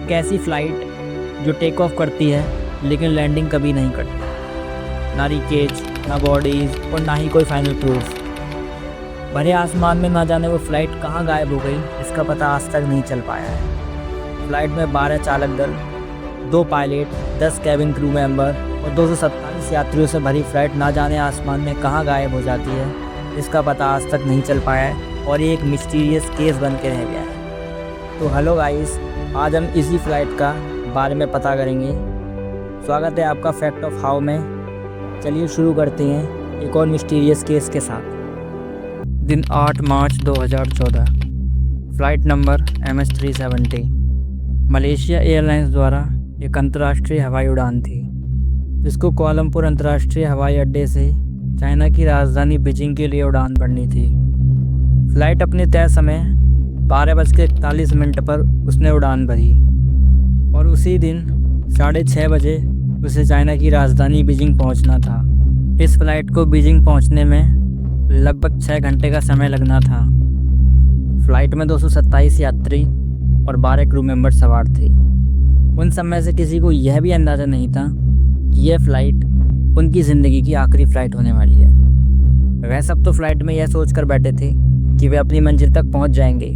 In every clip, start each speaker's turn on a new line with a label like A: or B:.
A: एक ऐसी फ़्लाइट जो टेक ऑफ करती है लेकिन लैंडिंग कभी नहीं करती। ना रिकेज, ना बॉडीज़ और ना ही कोई फाइनल प्रूफ। भरे आसमान में ना जाने वो फ़्लाइट कहाँ गायब हो गई, इसका पता आज तक नहीं चल पाया है। फ़्लाइट में 12 चालक दल, 2 पायलट, 10 कैबिन क्रू मेंबर और 247 यात्रियों से भरी फ़्लाइट ना जाने आसमान में कहाँ गायब हो जाती है, इसका पता आज तक नहीं चल पाया है और ये एक मिस्टीरियस केस बन के रह गया है। तो हेलो गाइस, आज हम इसी फ़्लाइट का बारे में पता करेंगे। स्वागत है आपका फैक्ट ऑफ हाउ में। चलिए शुरू करते हैं एक और मिस्टीरियस केस के साथ। दिन 8 मार्च 2014, flight number MS-370 Malaysia airlines द्वारा एक अंतर्राष्ट्रीय हवाई उड़ान थी, जिसको कुआलालंपुर अंतर्राष्ट्रीय हवाई अड्डे से चाइना की राजधानी बीजिंग के लिए उड़ान भरनी थी। फ़्लाइट अपने तय समय 12:41 पर उसने उड़ान भरी और उसी दिन 6:30 बजे उसे चाइना की राजधानी बीजिंग पहुंचना था। इस फ़्लाइट को बीजिंग पहुंचने में लगभग 6 घंटे का समय लगना था। फ़्लाइट में 227 यात्री और 12 क्रू मेंबर सवार थे। उन सब में से किसी को यह भी अंदाज़ा नहीं था कि यह फ़्लाइट उनकी ज़िंदगी की आखिरी फ़्लाइट होने वाली है। वह सब तो फ़्लाइट में यह सोचकर बैठे थे कि वे अपनी मंजिल तक पहुंच जाएंगे,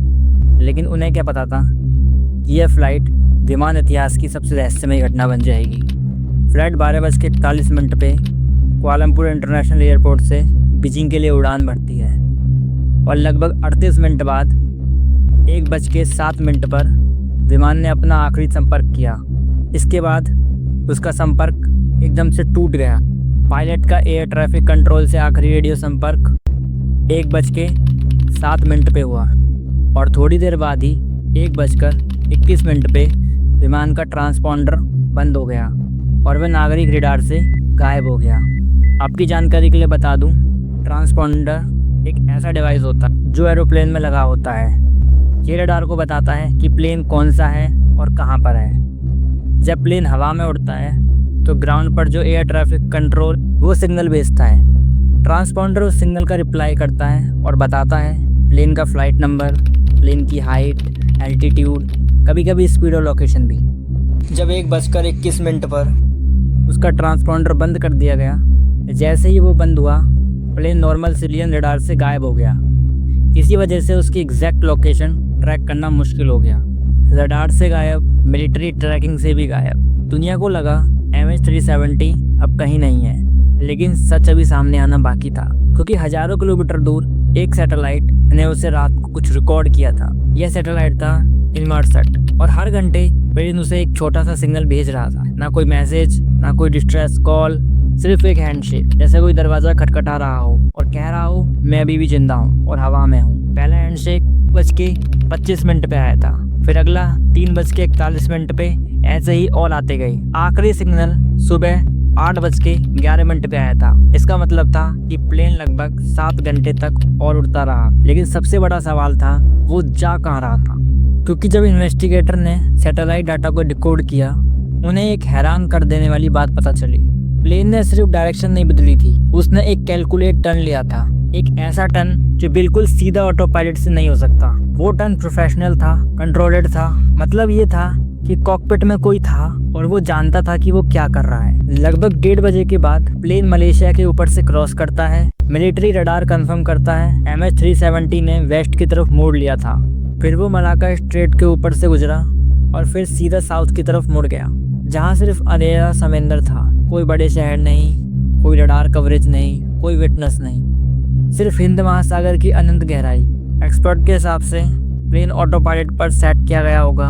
A: लेकिन उन्हें क्या पता था कि यह फ़्लाइट विमान इतिहास की सबसे रहस्यमय घटना बन जाएगी। फ़्लाइट 12:41 पे कुआलालंपुर इंटरनेशनल एयरपोर्ट से बीजिंग के लिए उड़ान भरती है और लगभग 38 मिनट बाद 1:07 पर विमान ने अपना आखिरी संपर्क किया। इसके बाद उसका संपर्क एकदम से टूट गया। पायलट का एयर ट्रैफिक कंट्रोल से आखिरी रेडियो संपर्क 1:07 पे हुआ और थोड़ी देर बाद ही 1:21 पे विमान का ट्रांसपॉन्डर बंद हो गया और वह नागरिक रडार से गायब हो गया। आपकी जानकारी के लिए बता दूं, ट्रांसपॉन्डर एक ऐसा डिवाइस होता है जो एरोप्लेन में लगा होता है। ये रडार को बताता है कि प्लेन कौन सा है और कहाँ पर है। जब प्लेन हवा में उड़ता है तो ग्राउंड पर जो एयर ट्रैफिक कंट्रोल वो सिग्नल भेजता है। ट्रांसपॉन्डर उस सिग्नल का रिप्लाई करता है और बताता है प्लेन का फ़्लाइट नंबर, प्लेन की हाइट, एल्टीट्यूड, कभी कभी स्पीड और लोकेशन भी। जब 1:21 पर उसका ट्रांसपॉन्डर बंद कर दिया गया, जैसे ही वो बंद हुआ प्लेन नॉर्मल सिविलियन रडार से गायब हो गया। इसी वजह से उसकी एग्जैक्ट लोकेशन ट्रैक करना मुश्किल हो गया। रडार से गायब, मिलिट्री ट्रैकिंग से भी गायब। दुनिया को लगा MS-370 अब कहीं नहीं है, लेकिन सच अभी सामने आना बाकी था, क्योंकि हज़ारों किलोमीटर दूर एक सैटेलाइट ने उसे रात को कुछ रिकॉर्ड किया था। यह सैटेलाइट था इनमार्सैट और हर घंटे प्लेन उसे एक छोटा सा सिग्नल भेज रहा था। ना कोई मैसेज, ना कोई डिस्ट्रेस कॉल, सिर्फ एक हैंडशेक, जैसे कोई दरवाज़ा खटखटा रहा हो और कह रहा हो मैं अभी भी जिंदा हूँ और हवा में हूँ। पहला हैंडशेक 1:25 पे आया था, फिर अगला 3:41 पे, ऐसे ही और आते गए। आखिरी सिग्नल सुबह 8:11 पे आया था। इसका मतलब था कि प्लेन लगभग 7 घंटे तक और उड़ता रहा। लेकिन सबसे बड़ा सवाल था वो जा कहाँ रहा था, क्योंकि जब इन्वेस्टिगेटर ने सैटेलाइट डाटा को डिकोड किया, उन्हें एक हैरान कर देने वाली बात पता चली। प्लेन ने सिर्फ डायरेक्शन नहीं बदली थी, उसने एक कैलकुलेट टर्न लिया था। एक ऐसा टर्न जो बिल्कुल सीधा ऑटो पायलट से नहीं हो सकता। वो टर्न प्रोफेशनल था, कंट्रोल्ड था। मतलब ये था कि कॉकपिट में कोई था और वो जानता था कि वो क्या कर रहा है। लगभग 1:30 बजे के बाद प्लेन मलेशिया के ऊपर से क्रॉस करता है। मिलिट्री रडार कंफर्म करता है MS-370 ने वेस्ट की तरफ मोड़ लिया था। फिर वो मलाका स्ट्रेट के ऊपर से गुजरा और फिर सीधा साउथ की तरफ मुड़ गया, जहाँ सिर्फ अंधेरा समंदर था। कोई बड़े शहर नहीं, कोई रडार कवरेज नहीं, कोई विटनेस नहीं, सिर्फ हिंद महासागर की अनंत गहराई। एक्सपर्ट के हिसाब से प्लेन ऑटो पायलट पर सेट किया गया होगा,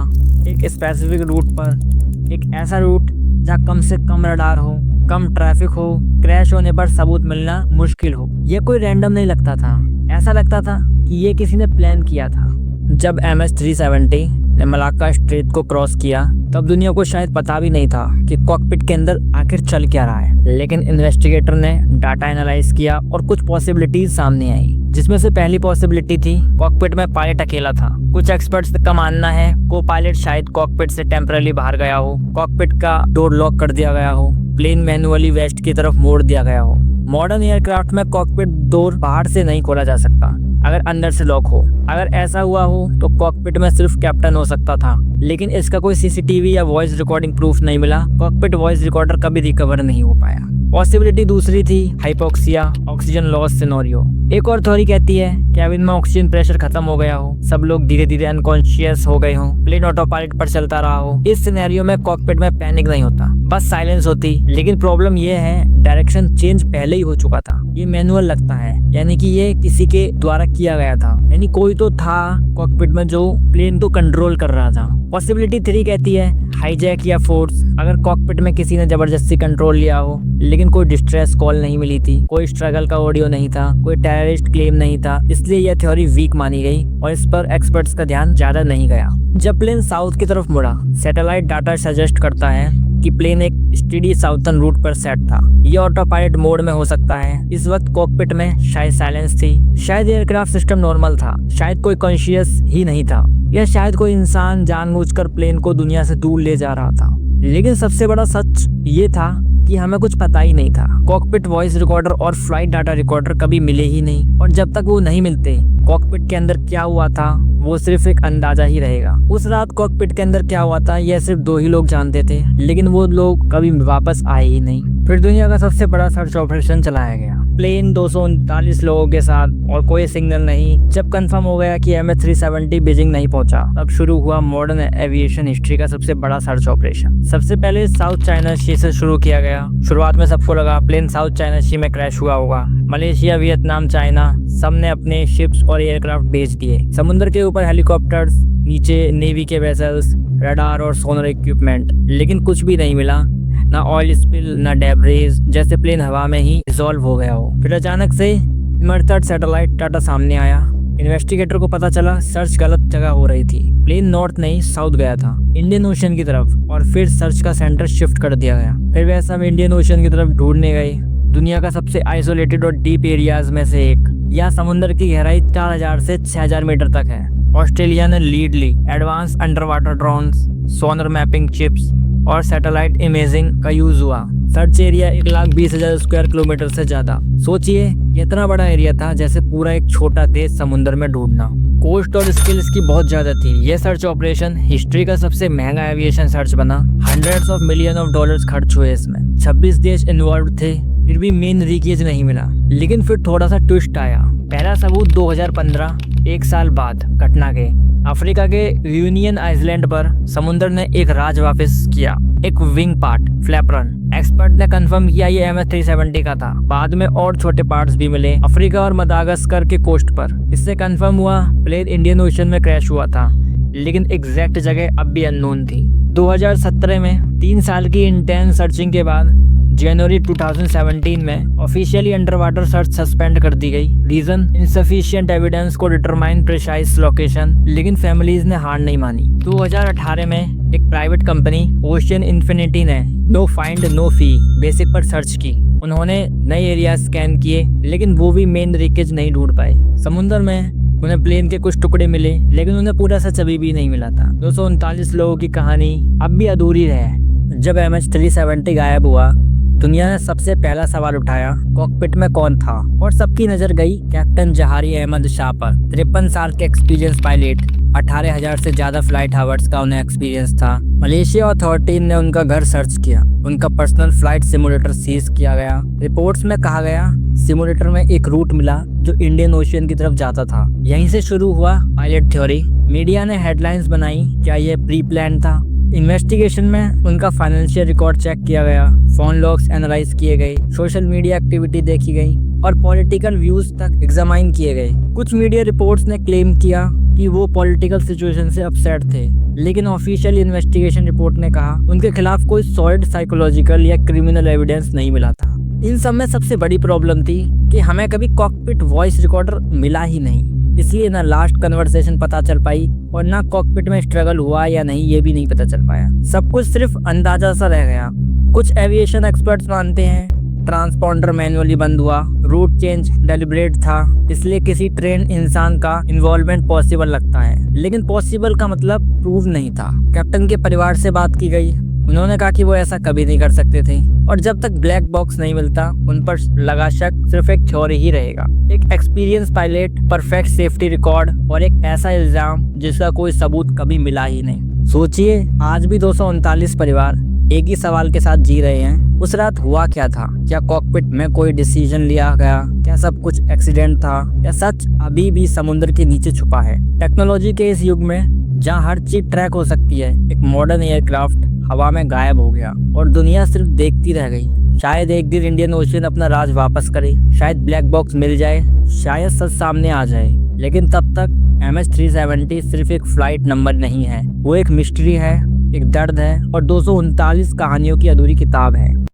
A: एक स्पेसिफिक रूट पर, एक ऐसा रूट जहाँ कम से कम रडार हो, कम ट्रैफिक हो, क्रैश होने पर सबूत मिलना मुश्किल हो। यह कोई रैंडम नहीं लगता था, ऐसा लगता था कि ये किसी ने प्लान किया था। जब MS-370 ने मलाक्का स्ट्रेट को क्रॉस किया, तब दुनिया को शायद पता भी नहीं था कि कॉकपिट के अंदर आखिर चल क्या रहा है। लेकिन इन्वेस्टिगेटर ने डाटा एनालाइज किया और कुछ पॉसिबिलिटीज सामने आई, जिसमें से पहली पॉसिबिलिटी थी कॉकपिट में पायलट अकेला था। कुछ एक्सपर्ट्स का मानना है को पायलट शायद कॉकपिट से टेम्पररी बाहर गया हो, कॉकपिट का डोर लॉक कर दिया गया हो, प्लेन मैनुअली वेस्ट की तरफ मोड़ दिया गया हो। मॉडर्न एयरक्राफ्ट में कॉकपिट डोर बाहर से नहीं खोला जा सकता, अगर अंदर से लॉक हो। अगर ऐसा हुआ हो तो कॉकपिट में सिर्फ कैप्टन हो सकता था, लेकिन इसका कोई सीसीटीवी या वॉइस रिकॉर्डिंग प्रूफ नहीं मिला। कॉकपिट वॉइस रिकॉर्डर कभी रिकवर नहीं हो पाया। पॉसिबिलिटी दूसरी थी हाइपोक्सिया, ऑक्सीजन लॉस सिनेरियो। एक और थ्योरी कहती है कैबिन में ऑक्सीजन प्रेशर खत्म हो गया हो, सब लोग धीरे धीरे अनकॉन्शियस हो गए हो, प्लेन ऑटो पायलट पर चलता रहा हो। इस सिनेरियो में कॉकपिट में पैनिक नहीं होता, बस साइलेंस होती। लेकिन प्रॉब्लम ये है डायरेक्शन चेंज पहले ही हो चुका था। ये मैनुअल लगता है, यानी कि ये किसी के द्वारा किया गया था, यानी कोई तो था कॉकपिट में जो प्लेन को कंट्रोल कर रहा था। पॉसिबिलिटी 3 कहती है हाईजैक या फोर्स। अगर कॉकपिट में किसी ने जबरदस्ती कंट्रोल लिया हो, लेकिन कोई डिस्ट्रेस कॉल नहीं मिली थी, कोई स्ट्रगल का ऑडियो नहीं था, कोई टेररिस्ट क्लेम नहीं था, इसलिए यह थ्योरी वीक मानी गई और इस पर एक्सपर्ट्स का ध्यान ज्यादा नहीं गया। जब प्लेन साउथ की तरफ मुड़ा, सैटेलाइट डाटा सजेस्ट करता है कि प्लेन एक स्टीडी साउथर्न रूट पर सेट था। ये ऑटो पायलट मोड में हो सकता है। इस वक्त कॉकपिट में शायद साइलेंस थी, शायद एयरक्राफ्ट सिस्टम नॉर्मल था, शायद कोई कॉन्शियस ही नहीं था, या शायद कोई इंसान जानबूझकर प्लेन को दुनिया से दूर ले जा रहा था। लेकिन सबसे बड़ा सच ये था कि हमें कुछ पता ही नहीं था। कॉकपिट वॉइस रिकॉर्डर और फ्लाइट डाटा रिकॉर्डर कभी मिले ही नहीं, और जब तक वो नहीं मिलते कॉकपिट के अंदर क्या हुआ था वो सिर्फ एक अंदाजा ही रहेगा। उस रात कॉकपिट के अंदर क्या हुआ था यह सिर्फ 2 ही लोग जानते थे, लेकिन वो लोग कभी वापस आए ही नहीं। फिर दुनिया का सबसे बड़ा सर्च ऑपरेशन चलाया गया, प्लेन 239 लोगों के साथ, और कोई सिग्नल नहीं। जब कंफर्म हो गया कि MH370 बीजिंग नहीं पहुंचा, तब शुरू हुआ मॉडर्न एविएशन हिस्ट्री का सबसे बड़ा सर्च ऑपरेशन। सबसे पहले साउथ चाइना सी से शुरू किया गया। शुरुआत में सबको लगा प्लेन साउथ चाइना सी में क्रैश हुआ होगा। मलेशिया, वियतनाम, चाइना सबने अपने शिप्स और एयरक्राफ्ट भेज दिए। समुद्र के ऊपर हेलीकॉप्टर्स, नीचे नेवी के वेसल्स, रडार और सोनर इक्विपमेंट, लेकिन कुछ भी नहीं मिला। ना ऑयल स्पिल, ना डेब्रिस, जैसे प्लेन हवा में ही डिसॉल्व हो गया हो। फिर अचानक से इमर्थड सैटेलाइट डाटा सामने आया। इन्वेस्टिगेटर को पता चला सर्च गलत जगह हो रही थी। प्लेन नॉर्थ नहीं साउथ गया था, इंडियन ओशन की तरफ, और फिर सर्च का सेंटर शिफ्ट कर दिया गया। फिर वे सब इंडियन ओशन की तरफ ढूंढने गए, दुनिया का सबसे आइसोलेटेड और डीप एरियाज में से एक। यहाँ समुद्र की गहराई 4000 से 6000 मीटर तक है। ऑस्ट्रेलिया ने लीड ली। एडवांस अंडर वाटर ड्रोन्स, सोनर मैपिंग चिप्स और सैटेलाइट इमेजिंग का यूज हुआ। सर्च एरिया 1,20,000 स्क्वायर किलोमीटर से ज्यादा। सोचिए इतना बड़ा एरिया था जैसे पूरा एक छोटा देश समुद्र में ढूंढना। कोस्ट और स्किल्स की बहुत ज्यादा थी। यह सर्च ऑपरेशन हिस्ट्री का सबसे महंगा एविएशन सर्च बना। Hundreds of million of dollars खर्च हुए इसमें। 26 देश इन्वॉल्व थे, फिर भी मेन लीकेज नहीं मिला। लेकिन फिर थोड़ा सा ट्विस्ट आया। पहला सबूत 2015, 1 साल बाद घटना के। अफ्रीका के यूनियन आइलैंड पर समुद्र ने एक राज वापस किया, एक विंग पार्ट फ्लैपरन। एक्सपर्ट ने कंफर्म किया ये MH370 का था। बाद में और छोटे पार्ट्स भी मिले अफ्रीका और मदागास्कर के कोस्ट पर। इससे कंफर्म हुआ प्लेन इंडियन ओशन में क्रैश हुआ था, लेकिन एग्जैक्ट जगह अब भी अननोन थी। 2017 में 3 साल की इंटेंस सर्चिंग के बाद जनवरी 2017 में officially under water search suspend कर दी गई। रीजन इनसफिशिएंट एविडेंस को डिटरमाइन प्रिसाइज लोकेशन। लेकिन फैमिलीज ने हार नहीं मानी। 2018 में एक प्राइवेट कंपनी ओशियन इन्फिनिटी ने no find no fee basic पर सर्च की। उन्होंने नए एरिया स्कैन किए, लेकिन वो भी मेन लीकेज नहीं ढूंढ पाए। समुद्र में उन्हें प्लेन के कुछ टुकड़े मिले, लेकिन उन्हें पूरा सच अभी भी नहीं मिला था। 239 लोगों की कहानी अब भी अधूरी है। जब MH370 गायब हुआ, दुनिया ने सबसे पहला सवाल उठाया कॉकपिट में कौन था, और सबकी नजर गई कैप्टन जहारी अहमद शाह पर। 53 साल के एक्सपीरियंस पायलट, 18,000 से ज्यादा फ्लाइट हावर्स का उन्हें एक्सपीरियंस था। मलेशिया अथॉरिटी ने उनका घर सर्च किया, उनका पर्सनल फ्लाइट सिमुलेटर सीज किया गया। रिपोर्ट्स में कहा गया सिमुलेटर में एक रूट मिला जो इंडियन ओशियन की तरफ जाता था। यहीं से शुरू हुआ पायलट थ्योरी। मीडिया ने हेडलाइंस बनाई, क्या यह प्री प्लान था? इन्वेस्टिगेशन में उनका फाइनेंशियल रिकॉर्ड चेक किया गया, फोन लॉग्स एनालाइज किए गए, सोशल मीडिया एक्टिविटी देखी गई और पॉलिटिकल व्यूज तक एग्जामाइन किए गए। कुछ मीडिया रिपोर्ट्स ने क्लेम किया कि वो पॉलिटिकल सिचुएशन से अपसेट थे, लेकिन ऑफिशियल इन्वेस्टिगेशन रिपोर्ट ने कहा उनके खिलाफ कोई सॉलिड साइकोलॉजिकल या क्रिमिनल एविडेंस नहीं मिला था। इन सब में सबसे बड़ी प्रॉब्लम थी कि हमें कभी कॉकपिट वॉइस रिकॉर्डर मिला ही नहीं, इसलिए ना लास्ट कन्वर्सेशन पता चल पाई और ना कॉकपिट में स्ट्रगल हुआ या नहीं ये भी नहीं पता चल पाया। सब कुछ सिर्फ अंदाजा सा रह गया। कुछ एविएशन एक्सपर्ट्स मानते हैं ट्रांसपॉन्डर मैन्युअली बंद हुआ, रूट चेंज डेलिब्रेट था, इसलिए किसी ट्रेन इंसान का इन्वॉल्वमेंट पॉसिबल लगता है, लेकिन पॉसिबल का मतलब प्रूव नहीं था। कैप्टन के परिवार से बात की गई, उन्होंने कहा कि वो ऐसा कभी नहीं कर सकते थे और जब तक ब्लैक बॉक्स नहीं मिलता उन पर लगा शक सिर्फ एक थ्योरी ही रहेगा। एक experience pilot, perfect safety record और एक ऐसा इल्जाम जिसका कोई सबूत कभी मिला ही नहीं। सोचिए, आज भी 239 परिवार एक ही सवाल के साथ जी रहे हैं, उस रात हुआ क्या था? क्या कॉकपिट में कोई डिसीजन लिया गया? क्या सब कुछ एक्सीडेंट था? या सच अभी भी समुद्र के नीचे छुपा है? टेक्नोलॉजी के इस युग में जहाँ हर चीज ट्रैक हो सकती है, एक मॉडर्न एयरक्राफ्ट हवा में गायब हो गया और दुनिया सिर्फ देखती रह गई। शायद एक दिन इंडियन ओशियन अपना राज वापस करे, शायद ब्लैक बॉक्स मिल जाए, शायद सच सामने आ जाए, लेकिन तब तक MS-370 सिर्फ एक फ्लाइट नंबर नहीं है, वो एक मिस्ट्री है, एक दर्द है और 239 कहानियों की अधूरी किताब है।